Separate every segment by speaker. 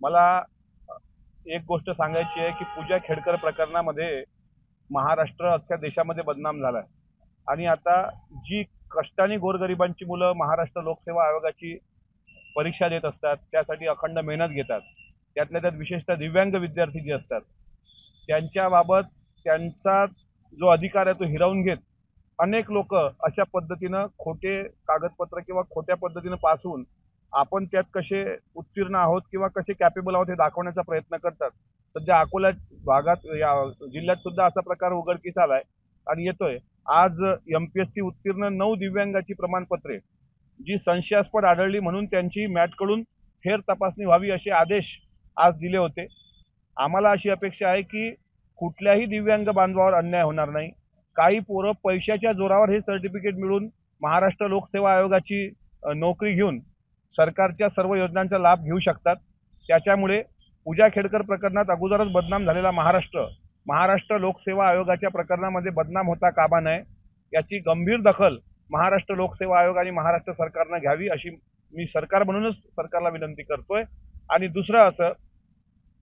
Speaker 1: मला एक गोष्ट सांगायची आहे की पूजा खेडकर प्रकरणामध्ये महाराष्ट्र अख्ख्या देशामध्ये बदनाम झालाय आणि आता जी कष्टाने गोरगरिबांची मुलं महाराष्ट्र लोकसेवा आयोगाची परीक्षा देत असतात, त्यासाठी अखंड मेहनत घेतात, त्यातल्या त्यात विशेषतः दिव्यांग विद्यार्थी जे असतात त्यांच्याबाबत त्यांचा जो अधिकार आहे तो हिरावून घेत अनेक लोक अशा पद्धतीनं खोटे कागदपत्र किंवा खोट्या पद्धतीनं पास होऊन आपण त्यात कसे उत्तीर्ण आहोत किंवा कसे कॅपेबल आहोत हे दाखवण्याचा प्रयत्न करतात. सध्या अकोला भागात या जिल्ह्यात सुद्धा असा प्रकार उघडकीस आलाय आणि येतोय. आज एमपीएससी उत्तीर्ण 9 दिव्यांगाची प्रमाणपत्रे जी संशयास्पद आढळली म्हणून त्यांची मॅटकडून फेर तपासणी व्हावी असे आदेश आज दिले होते. आम्हाला अशी अपेक्षा आहे की कुठल्याही दिव्यांग बांधवावर अन्याय होणार नाही. काही पोरं पैशाच्या जोरावर हे सर्टिफिकेट मिळून महाराष्ट्र लोकसेवा आयोगाची नोकरी घेऊन सरकारच्या सर्व योजनांचा लाभ घेऊ शकतात. त्याच्यामुळे पूजा खेडकर प्रकरणात अगोदरच बदनाम झालेला महाराष्ट्र लोकसेवा आयोगाच्या प्रकरणामध्ये बदनाम होता कामा नये. याची गंभीर दखल महाराष्ट्र लोकसेवा आयोग आणि महाराष्ट्र सरकारनं घ्यावी अशी मी सरकार म्हणूनच सरकारला विनंती करतोय. आणि दुसरं असं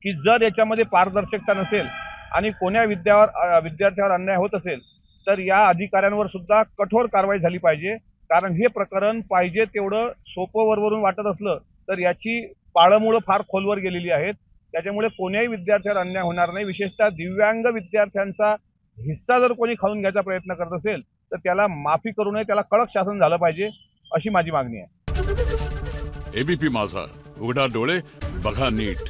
Speaker 1: की जर याच्यामध्ये पारदर्शकता नसेल आणि कोण्या विद्यार्थ्यावर अन्याय होत असेल तर या अधिकाऱ्यांवर सुद्धा कठोर कारवाई झाली पाहिजे. कारण हे प्रकरण पाहिजे तेवढं सोपं वरवरून वाटत असलं तर याची पाळंमुळं फार खोलवर गेलेली आहेत. त्याच्यामुळे कोण्याही विद्यार्थ्यावर अन्याय होणार नाही. विशेषतः दिव्यांग विद्यार्थ्यांचा हिस्सा जर कोणी खाऊन घ्यायचा प्रयत्न करत असेल तर त्याला माफी करू नये, त्याला कडक शासन झालं पाहिजे अशी माझी मागणी आहे.
Speaker 2: एबीपी माझा, उघडा डोळे बघा नीट.